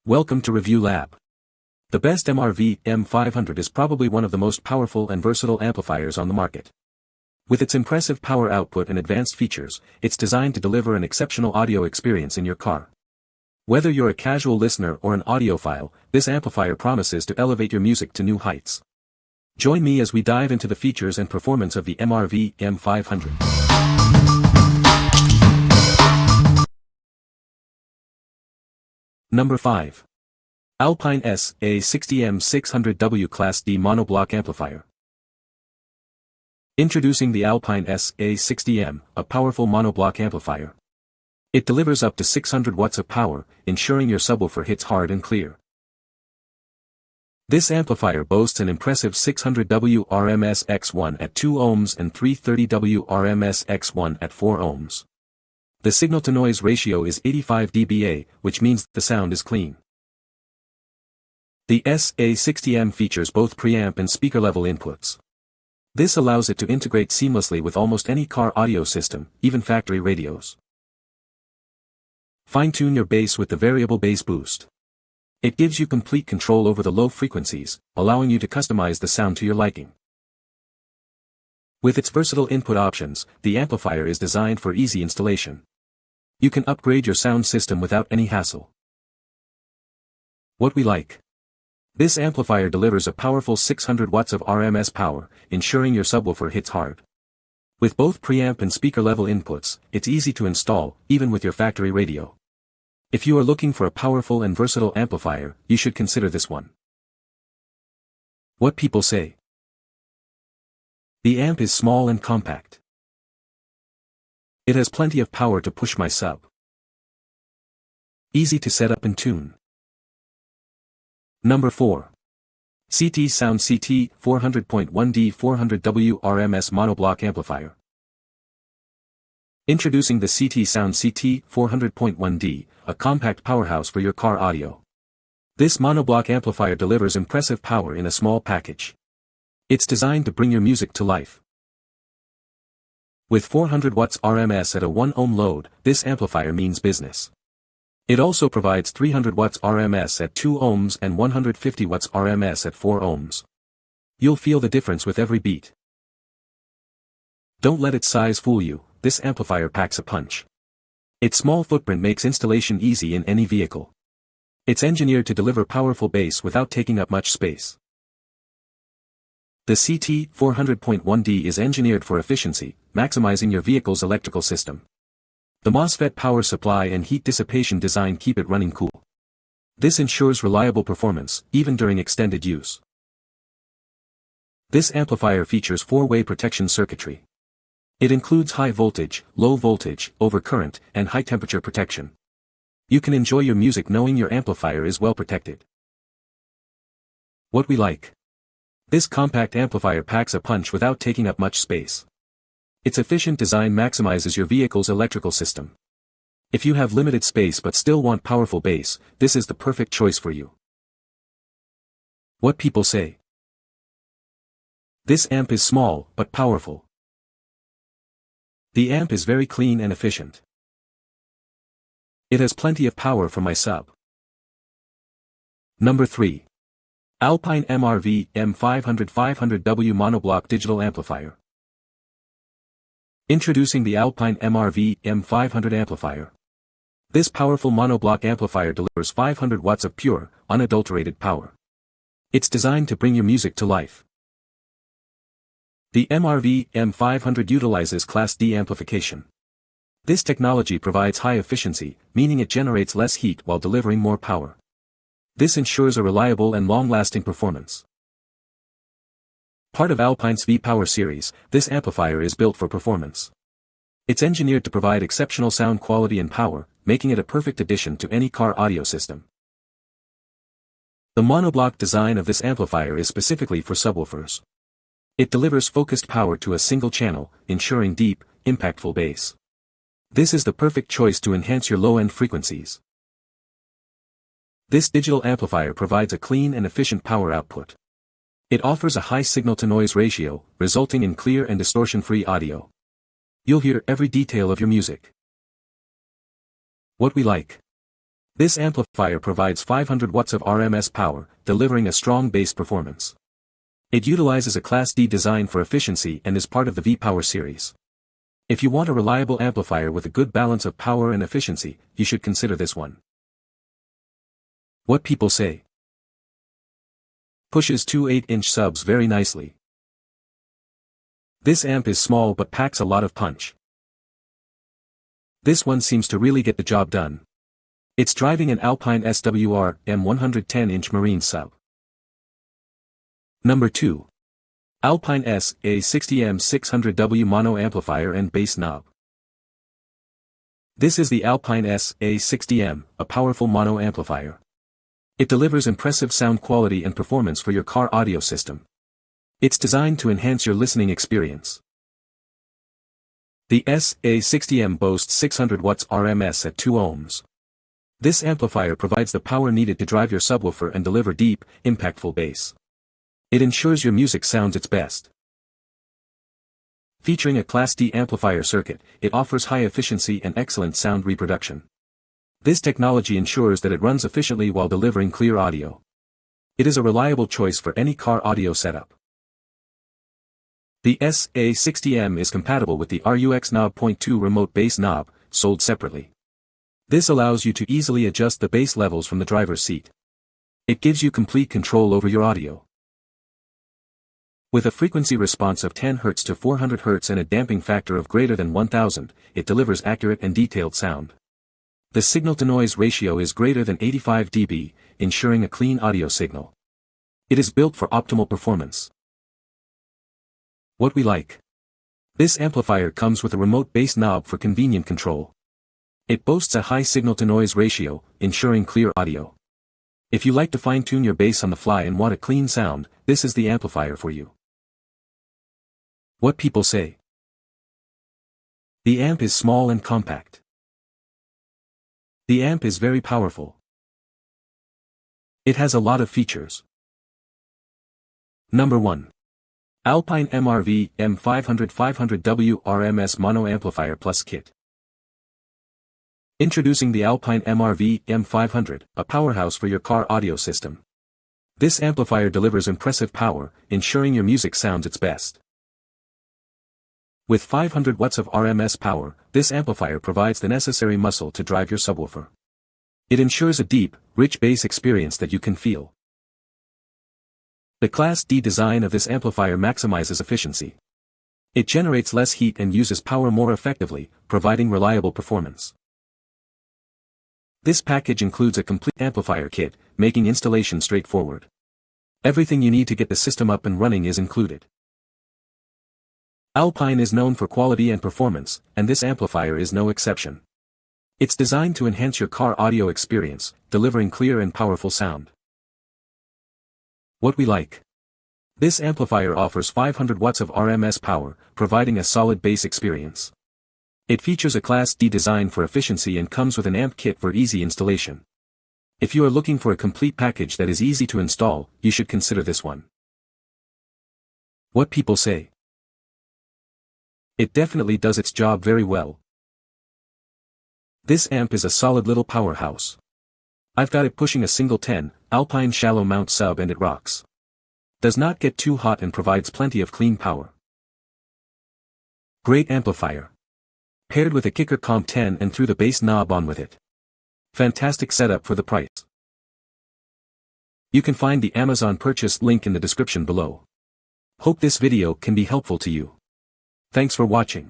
Welcome to Review Lab. The best MRV-M500 is probably one of the most powerful and versatile amplifiers on the market. With its impressive power output and advanced features, it's designed to deliver an exceptional audio experience in your car. Whether you're a casual listener or an audiophile, this amplifier promises to elevate your music to new heights. Join me as we dive into the features and performance of the MRV-M500. Number 5. Alpine SA60M600W Class D Monoblock Amplifier. Introducing the Alpine SA60M, a powerful monoblock amplifier. It delivers up to 600 watts of power, ensuring your subwoofer hits hard and clear. This amplifier boasts an impressive 600W RMS X1 at 2 ohms and 330W RMS X1 at 4 ohms. The signal-to-noise ratio is 85 dBA, which means the sound is clean. The SA60M features both preamp and speaker-level inputs. This allows it to integrate seamlessly with almost any car audio system, even factory radios. Fine-tune your bass with the variable bass boost. It gives you complete control over the low frequencies, allowing you to customize the sound to your liking. With its versatile input options, the amplifier is designed for easy installation. You can upgrade your sound system without any hassle. What we like. This amplifier delivers a powerful 600 watts of RMS power, ensuring your subwoofer hits hard. With both preamp and speaker level inputs, it's easy to install, even with your factory radio. If you are looking for a powerful and versatile amplifier, you should consider this one. What people say. The amp is small and compact. It has plenty of power to push my sub. Easy to set up and tune. Number 4. CT Sound CT 400.1D 400W RMS Monoblock Amplifier. Introducing the CT Sound CT 400.1D, a compact powerhouse for your car audio. This monoblock amplifier delivers impressive power in a small package. It's designed to bring your music to life. With 400 watts RMS at a 1 ohm load, this amplifier means business. It also provides 300 watts RMS at 2 ohms and 150 watts RMS at 4 ohms. You'll feel the difference with every beat. Don't let its size fool you, this amplifier packs a punch. Its small footprint makes installation easy in any vehicle. It's engineered to deliver powerful bass without taking up much space. The CT 400.1D is engineered for efficiency, maximizing your vehicle's electrical system. The MOSFET power supply and heat dissipation design keep it running cool. This ensures reliable performance, even during extended use. This amplifier features 4-way protection circuitry. It includes high voltage, low voltage, overcurrent, and high temperature protection. You can enjoy your music knowing your amplifier is well protected. What we like. This compact amplifier packs a punch without taking up much space. Its efficient design maximizes your vehicle's electrical system. If you have limited space but still want powerful bass, this is the perfect choice for you. What people say. This amp is small but powerful. The amp is very clean and efficient. It has plenty of power for my sub. Number 3. Alpine MRV-M500 500W Monoblock Digital Amplifier. Introducing the Alpine MRV-M500 amplifier. This powerful monoblock amplifier delivers 500 watts of pure, unadulterated power. It's designed to bring your music to life. The MRV-M500 utilizes Class D amplification. This technology provides high efficiency, meaning it generates less heat while delivering more power. This ensures a reliable and long-lasting performance. Part of Alpine's V-Power series, this amplifier is built for performance. It's engineered to provide exceptional sound quality and power, making it a perfect addition to any car audio system. The monoblock design of this amplifier is specifically for subwoofers. It delivers focused power to a single channel, ensuring deep, impactful bass. This is the perfect choice to enhance your low-end frequencies. This digital amplifier provides a clean and efficient power output. It offers a high signal-to-noise ratio, resulting in clear and distortion-free audio. You'll hear every detail of your music. What we like. This amplifier provides 500 watts of RMS power, delivering a strong bass performance. It utilizes a Class D design for efficiency and is part of the V-Power series. If you want a reliable amplifier with a good balance of power and efficiency, you should consider this one. What people say. Pushes two 8-inch subs very nicely. This amp is small but packs a lot of punch. This one seems to really get the job done. It's driving an Alpine SWR M100 10-inch marine sub. Number 2. Alpine SA60M600W mono amplifier and bass knob. This is the Alpine SA60M, a powerful mono amplifier. It delivers impressive sound quality and performance for your car audio system. It's designed to enhance your listening experience. The SA60M boasts 600 watts RMS at 2 ohms. This amplifier provides the power needed to drive your subwoofer and deliver deep, impactful bass. It ensures your music sounds its best. Featuring a Class D amplifier circuit, it offers high efficiency and excellent sound reproduction. This technology ensures that it runs efficiently while delivering clear audio. It is a reliable choice for any car audio setup. The SA60M is compatible with the RUX Knob .2 remote bass knob, sold separately. This allows you to easily adjust the bass levels from the driver's seat. It gives you complete control over your audio. With a frequency response of 10 Hz to 400 Hz and a damping factor of greater than 1000, it delivers accurate and detailed sound. The signal-to-noise ratio is greater than 85 dB, ensuring a clean audio signal. It is built for optimal performance. What we like. This amplifier comes with a remote bass knob for convenient control. It boasts a high signal-to-noise ratio, ensuring clear audio. If you like to fine-tune your bass on the fly and want a clean sound, this is the amplifier for you. What people say. The amp is small and compact. The amp is very powerful. It has a lot of features. Number 1. Alpine MRV-M500 500W RMS Mono Amplifier Plus Kit. Introducing the Alpine MRV-M500, a powerhouse for your car audio system. This amplifier delivers impressive power, ensuring your music sounds its best. With 500 watts of RMS power, this amplifier provides the necessary muscle to drive your subwoofer. It ensures a deep, rich bass experience that you can feel. The Class D design of this amplifier maximizes efficiency. It generates less heat and uses power more effectively, providing reliable performance. This package includes a complete amplifier kit, making installation straightforward. Everything you need to get the system up and running is included. Alpine is known for quality and performance, and this amplifier is no exception. It's designed to enhance your car audio experience, delivering clear and powerful sound. What we like. This amplifier offers 500 watts of RMS power, providing a solid bass experience. It features a Class D design for efficiency and comes with an amp kit for easy installation. If you are looking for a complete package that is easy to install, you should consider this one. What people say. It definitely does its job very well. This amp is a solid little powerhouse. I've got it pushing a single 10, Alpine shallow mount sub and it rocks. Does not get too hot and provides plenty of clean power. Great amplifier. Paired with a kicker comp 10 and threw the bass knob on with it. Fantastic setup for the price. You can find the Amazon purchase link in the description below. Hope this video can be helpful to you. Thanks for watching.